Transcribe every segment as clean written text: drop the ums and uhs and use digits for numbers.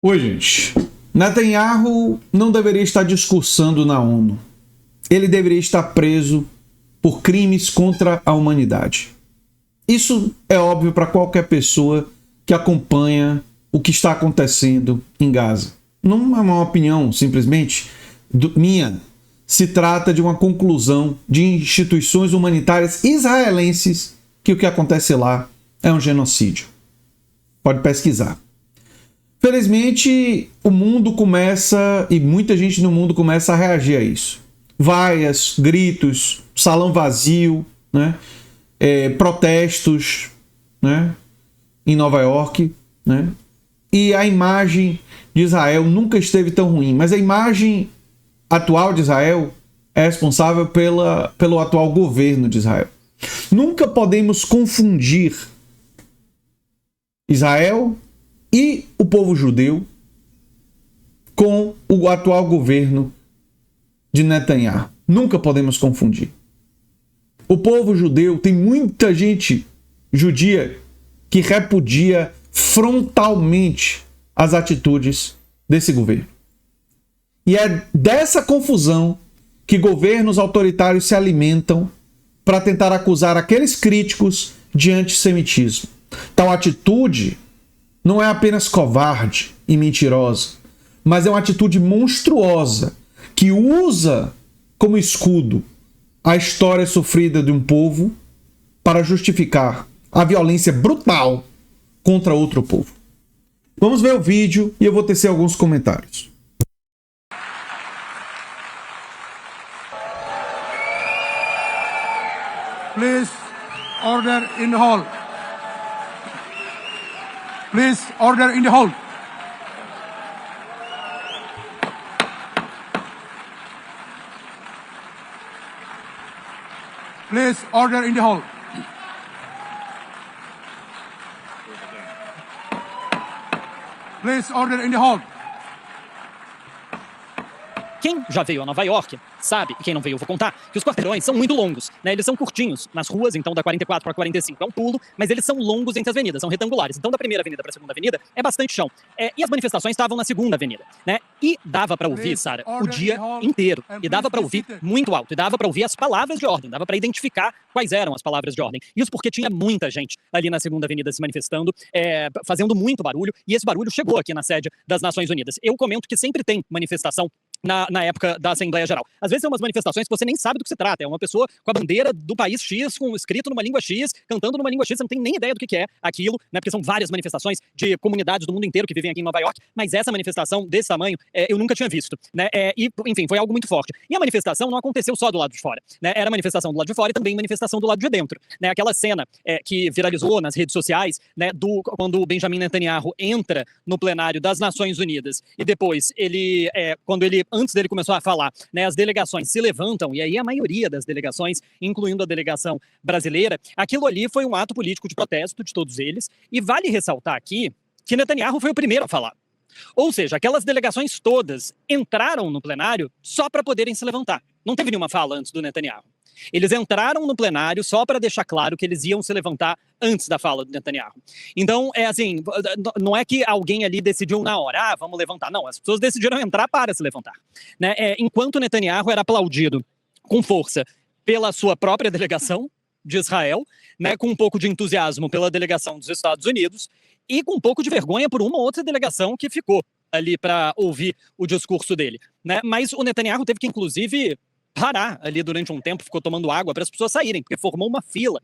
Oi, gente. Netanyahu não deveria estar discursando na ONU. Ele deveria estar preso por crimes contra a humanidade. Isso é óbvio para qualquer pessoa que acompanha o que está acontecendo em Gaza. Não é uma opinião simplesmente minha. Se trata de uma conclusão de instituições humanitárias israelenses que o que acontece lá é um genocídio. Pode pesquisar. Felizmente, o mundo começa, e muita gente no mundo começa a reagir a isso. Vaias, gritos, salão vazio, né? Protestos, né? Em Nova York, né? E a imagem de Israel nunca esteve tão ruim, mas a imagem atual de Israel é responsável pelo atual governo de Israel. Nunca podemos confundir Israel e o povo judeu com o atual governo de Netanyahu. Nunca podemos confundir. O povo judeu, tem muita gente judia que repudia frontalmente as atitudes desse governo. E é dessa confusão que governos autoritários se alimentam para tentar acusar aqueles críticos de antissemitismo. Tal atitude não é apenas covarde e mentirosa, mas é uma atitude monstruosa que usa como escudo a história sofrida de um povo para justificar a violência brutal contra outro povo. Vamos ver o vídeo e eu vou tecer alguns comentários. Please, order in the hall. Please, order in the hall. Please, order in the hall. Please, order in the hall. Quem já veio a Nova York sabe, e quem não veio eu vou contar, que os quarteirões são muito longos, né? Eles são curtinhos nas ruas, então da 44 para 45 é um pulo, mas eles são longos entre as avenidas, são retangulares. Então da primeira avenida para a segunda avenida é bastante chão. E as manifestações estavam na segunda avenida, né? E dava para ouvir, Sara, o dia inteiro. E dava para ouvir muito alto, e dava para ouvir as palavras de ordem, dava para identificar quais eram as palavras de ordem. Isso porque tinha muita gente ali na segunda avenida se manifestando, fazendo muito barulho, e esse barulho chegou aqui na sede das Nações Unidas. Eu comento que sempre tem manifestação na época da Assembleia Geral. Às vezes são umas manifestações que você nem sabe do que se trata. É uma pessoa com a bandeira do país X, escrito numa língua X, cantando numa língua X, você não tem nem ideia do que é aquilo, né? Porque são várias manifestações de comunidades do mundo inteiro que vivem aqui em Nova York, mas essa manifestação desse tamanho eu nunca tinha visto, né? Enfim, foi algo muito forte. E a manifestação não aconteceu só do lado de fora, né? Era manifestação do lado de fora e também manifestação do lado de dentro, né? Aquela cena que viralizou nas redes sociais, né? Quando o Benjamin Netanyahu entra no plenário das Nações Unidas e depois antes dele começou a falar, né, as delegações se levantam, e aí a maioria das delegações, incluindo a delegação brasileira, aquilo ali foi um ato político de protesto de todos eles, e vale ressaltar aqui que Netanyahu foi o primeiro a falar. Ou seja, aquelas delegações todas entraram no plenário só para poderem se levantar. Não teve nenhuma fala antes do Netanyahu. Eles entraram no plenário só para deixar claro que eles iam se levantar antes da fala do Netanyahu. Então, não é que alguém ali decidiu na hora, vamos levantar. Não, as pessoas decidiram entrar para se levantar, né? Enquanto Netanyahu era aplaudido com força pela sua própria delegação de Israel, né, com um pouco de entusiasmo pela delegação dos Estados Unidos e com um pouco de vergonha por uma outra delegação que ficou ali para ouvir o discurso dele, né? Mas o Netanyahu teve que, inclusive, parar ali durante um tempo, ficou tomando água para as pessoas saírem, porque formou uma fila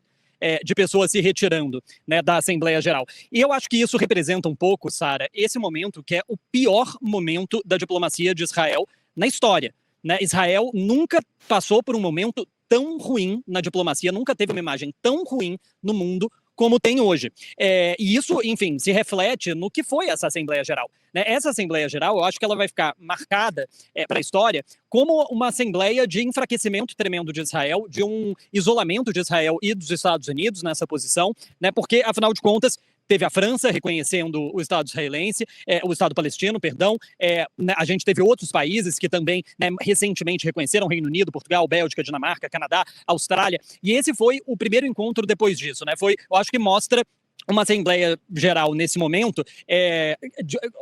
de pessoas se retirando, né, da Assembleia Geral. E eu acho que isso representa um pouco, Sara, esse momento que é o pior momento da diplomacia de Israel na história, né? Israel nunca passou por um momento tão ruim na diplomacia, nunca teve uma imagem tão ruim no mundo como tem hoje. E isso, enfim, se reflete no que foi essa Assembleia Geral, né? Essa Assembleia Geral, eu acho que ela vai ficar marcada para a história como uma assembleia de enfraquecimento tremendo de Israel, de um isolamento de Israel e dos Estados Unidos nessa posição, né? Porque, afinal de contas, teve a França reconhecendo o Estado israelense, o Estado palestino, perdão. Né, a gente teve outros países que também, né, recentemente reconheceram: Reino Unido, Portugal, Bélgica, Dinamarca, Canadá, Austrália. E esse foi o primeiro encontro depois disso, né? Eu acho que mostra uma Assembleia Geral nesse momento,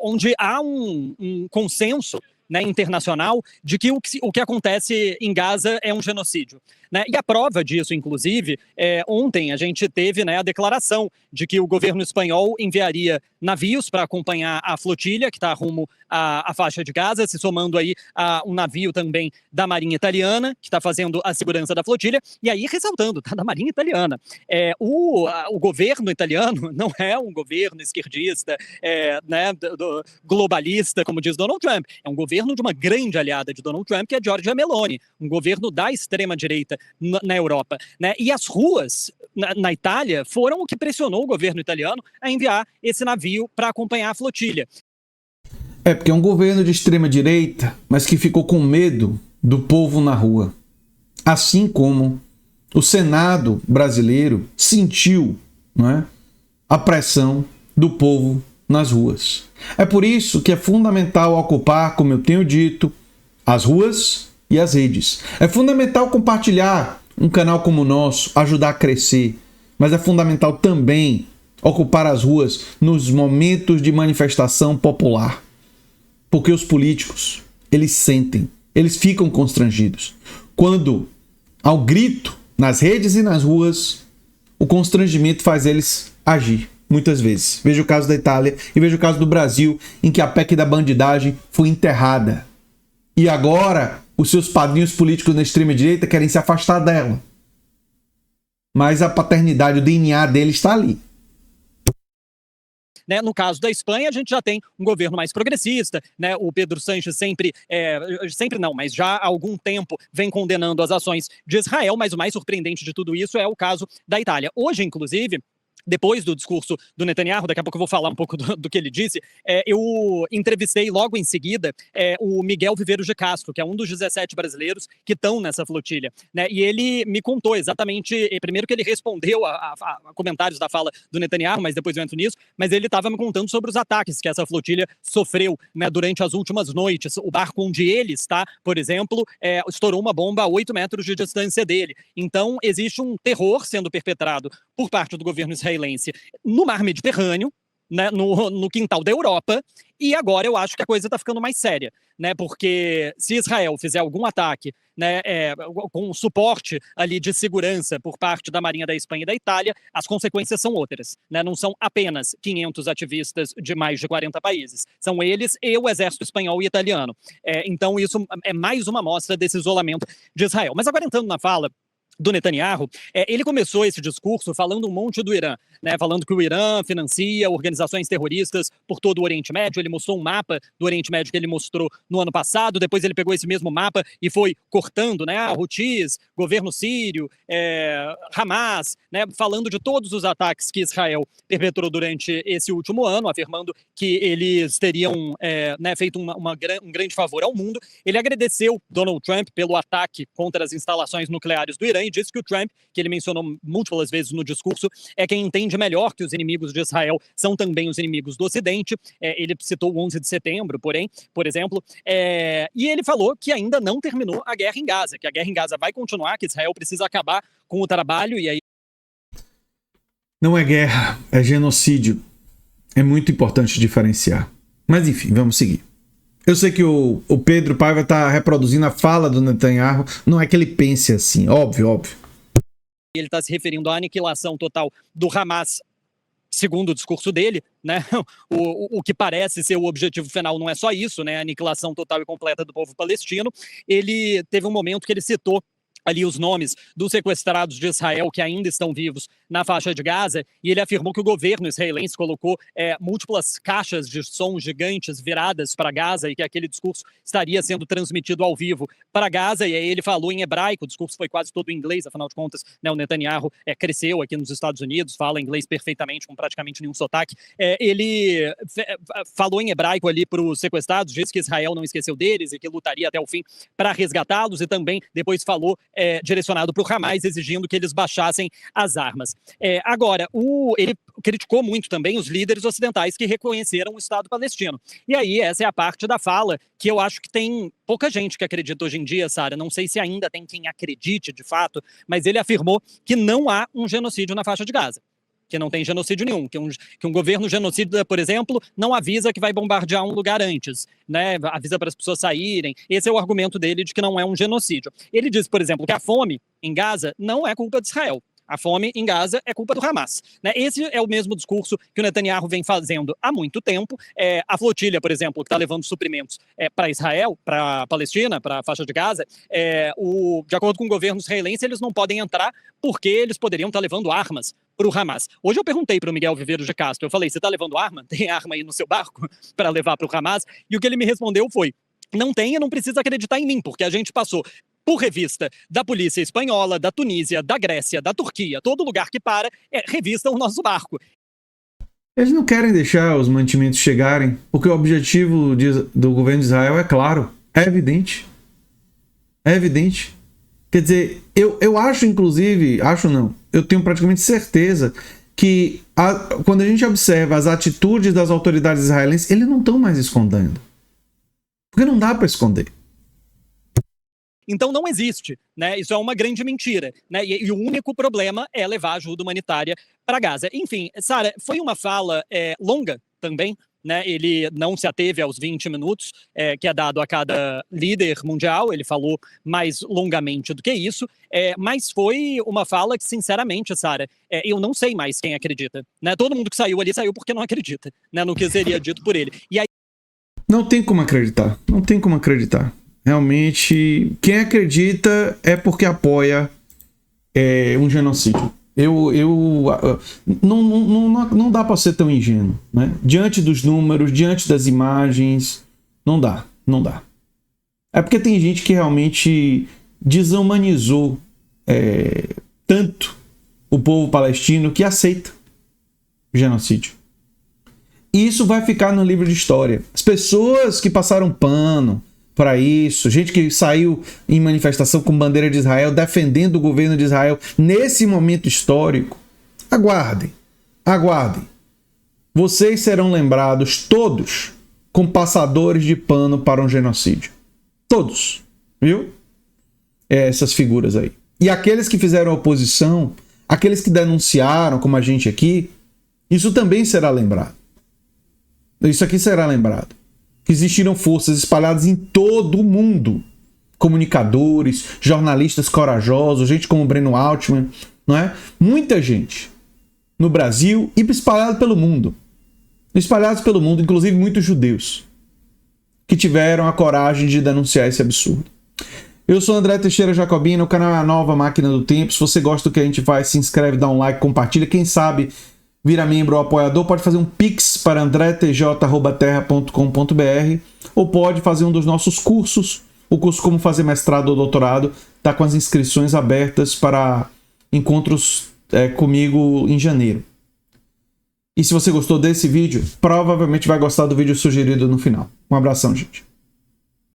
onde há um consenso, né, internacional de que o que acontece em Gaza é um genocídio. Né? E a prova disso, inclusive, ontem a gente teve, né, a declaração de que o governo espanhol enviaria navios para acompanhar a flotilha que está rumo à faixa de Gaza, se somando aí a um navio também da Marinha Italiana, que está fazendo a segurança da flotilha, e aí ressaltando, tá, da Marinha Italiana. O governo italiano não é um governo esquerdista, né, globalista, como diz Donald Trump, é um governo de uma grande aliada de Donald Trump, que é Giorgia Meloni, um governo da extrema-direita na Europa. Né? E as ruas na Itália foram o que pressionou o governo italiano a enviar esse navio para acompanhar a flotilha. Porque é um governo de extrema-direita, mas que ficou com medo do povo na rua. Assim como o Senado brasileiro sentiu, não é, a pressão do povo nas ruas. É por isso que é fundamental ocupar, como eu tenho dito, as ruas e as redes. É fundamental compartilhar um canal como o nosso, ajudar a crescer, mas é fundamental também ocupar as ruas nos momentos de manifestação popular. Porque os políticos, eles sentem, eles ficam constrangidos. Quando, ao grito, nas redes e nas ruas, o constrangimento faz eles agir, muitas vezes. Veja o caso da Itália e veja o caso do Brasil, em que a PEC da bandidagem foi enterrada. E agora, os seus padrinhos políticos na extrema-direita querem se afastar dela. Mas a paternidade, o DNA dele está ali. Né? No caso da Espanha, a gente já tem um governo mais progressista, né? O Pedro Sánchez sempre não, mas já há algum tempo vem condenando as ações de Israel, mas o mais surpreendente de tudo isso é o caso da Itália. Hoje, inclusive, depois do discurso do Netanyahu, daqui a pouco eu vou falar um pouco do que ele disse, eu entrevistei logo em seguida o Miguel Viveiros de Castro, que é um dos 17 brasileiros que estão nessa flotilha. Né? E ele me contou exatamente, primeiro que ele respondeu a comentários da fala do Netanyahu, mas depois eu entro nisso, mas ele estava me contando sobre os ataques que essa flotilha sofreu, né, durante as últimas noites. O barco onde ele está, por exemplo, estourou uma bomba a 8 metros de distância dele. Então, existe um terror sendo perpetrado por parte do governo israelense no mar Mediterrâneo, né, no quintal da Europa, e agora eu acho que a coisa está ficando mais séria, né, porque se Israel fizer algum ataque, né, com suporte ali de segurança por parte da Marinha da Espanha e da Itália, as consequências são outras, né, não são apenas 500 ativistas de mais de 40 países, são eles e o exército espanhol e italiano. Então isso é mais uma amostra desse isolamento de Israel. Mas agora entrando na fala do Netanyahu, ele começou esse discurso falando um monte do Irã, né, falando que o Irã financia organizações terroristas por todo o Oriente Médio. Ele mostrou um mapa do Oriente Médio que ele mostrou no ano passado, depois ele pegou esse mesmo mapa e foi cortando, né, Houthis, governo sírio, Hamas, né, falando de todos os ataques que Israel perpetrou durante esse último ano, afirmando que eles teriam né, feito um grande favor ao mundo. Ele agradeceu Donald Trump pelo ataque contra as instalações nucleares do Irã e disse que o Trump, que ele mencionou múltiplas vezes no discurso, é quem entende melhor que os inimigos de Israel são também os inimigos do Ocidente. Ele citou o 11 de setembro, porém, por exemplo, e ele falou que ainda não terminou a guerra em Gaza, que a guerra em Gaza vai continuar, que Israel precisa acabar com o trabalho e aí... Não é guerra, é genocídio. É muito importante diferenciar. Mas enfim, vamos seguir. Eu sei que o Pedro Paiva está reproduzindo a fala do Netanyahu. Não é que ele pense assim, óbvio. Ele está se referindo à aniquilação total do Hamas, segundo o discurso dele, né? O que parece ser o objetivo final não é só isso, né? A aniquilação total e completa do povo palestino. Ele teve um momento que ele citou ali os nomes dos sequestrados de Israel que ainda estão vivos na faixa de Gaza, e ele afirmou que o governo israelense colocou múltiplas caixas de som gigantes viradas para Gaza e que aquele discurso estaria sendo transmitido ao vivo para Gaza, e aí ele falou em hebraico, o discurso foi quase todo em inglês, afinal de contas, né, o Netanyahu cresceu aqui nos Estados Unidos, fala inglês perfeitamente, com praticamente nenhum sotaque. Ele falou em hebraico ali para os sequestrados, disse que Israel não esqueceu deles e que lutaria até o fim para resgatá-los, e também depois falou direcionado para o Hamas, exigindo que eles baixassem as armas. Agora, ele criticou muito também os líderes ocidentais que reconheceram o Estado palestino. E aí, essa é a parte da fala que eu acho que tem pouca gente que acredita hoje em dia, Sara. Não sei se ainda tem quem acredite de fato, mas ele afirmou que não há um genocídio na faixa de Gaza. que não tem genocídio nenhum, que um governo genocida, por exemplo, não avisa que vai bombardear um lugar antes, né? Avisa para as pessoas saírem. Esse é o argumento dele de que não é um genocídio. Ele diz, por exemplo, que a fome em Gaza não é culpa de Israel. A fome em Gaza é culpa do Hamas, né? Esse é o mesmo discurso que o Netanyahu vem fazendo há muito tempo. A flotilha, por exemplo, que está levando suprimentos para Israel, para a Palestina, para a faixa de Gaza, de acordo com o governo israelense, eles não podem entrar porque eles poderiam estar levando armas para o Hamas. Hoje eu perguntei para o Miguel Viveiros de Castro, eu falei, você está levando arma? Tem arma aí no seu barco para levar para o Hamas? E o que ele me respondeu foi, não tem e não precisa acreditar em mim, porque a gente passou por revista da polícia espanhola, da Tunísia, da Grécia, da Turquia, todo lugar que para, revista o nosso barco. Eles não querem deixar os mantimentos chegarem, porque o objetivo do governo de Israel é claro, é evidente. É evidente. Quer dizer, eu acho, inclusive, eu tenho praticamente certeza que quando a gente observa as atitudes das autoridades israelenses, eles não estão mais escondendo. Porque não dá para esconder. Então não existe, né? Isso é uma grande mentira, né? E o único problema é levar ajuda humanitária para Gaza. Enfim, Sara, foi uma fala longa também, né? Ele não se ateve aos 20 minutos que é dado a cada líder mundial, ele falou mais longamente do que isso, mas foi uma fala que, sinceramente, Sara, eu não sei mais quem acredita, né? Todo mundo que saiu ali saiu porque não acredita, né? No que seria dito por ele. E aí... Não tem como acreditar, não tem como acreditar. Realmente, quem acredita é porque apoia um genocídio. Não dá para ser tão ingênuo, né? Diante dos números, diante das imagens, não dá. É porque tem gente que realmente desumanizou tanto o povo palestino que aceita o genocídio. E isso vai ficar no livro de história. As pessoas que passaram pano para isso, gente que saiu em manifestação com bandeira de Israel, defendendo o governo de Israel nesse momento histórico, aguardem. Vocês serão lembrados todos como passadores de pano para um genocídio. Todos, viu? Essas figuras aí. E aqueles que fizeram oposição, aqueles que denunciaram, como a gente aqui, isso também será lembrado. Isso aqui será lembrado. Que existiram forças espalhadas em todo o mundo. Comunicadores, jornalistas corajosos, gente como Breno Altman, não é? Muita gente no Brasil e espalhada pelo mundo. Espalhados pelo mundo, inclusive muitos judeus, que tiveram a coragem de denunciar esse absurdo. Eu sou André Teixeira Jacobino, o canal é a Nova Máquina do Tempo. Se você gosta do que a gente faz, se inscreve, dá um like, compartilha. Quem sabe vira membro ou apoiador, pode fazer um pix para andretj@terra.com.br ou pode fazer um dos nossos cursos. O curso Como Fazer Mestrado ou Doutorado está com as inscrições abertas para encontros comigo em janeiro. E se você gostou desse vídeo, provavelmente vai gostar do vídeo sugerido no final. Um abração, gente.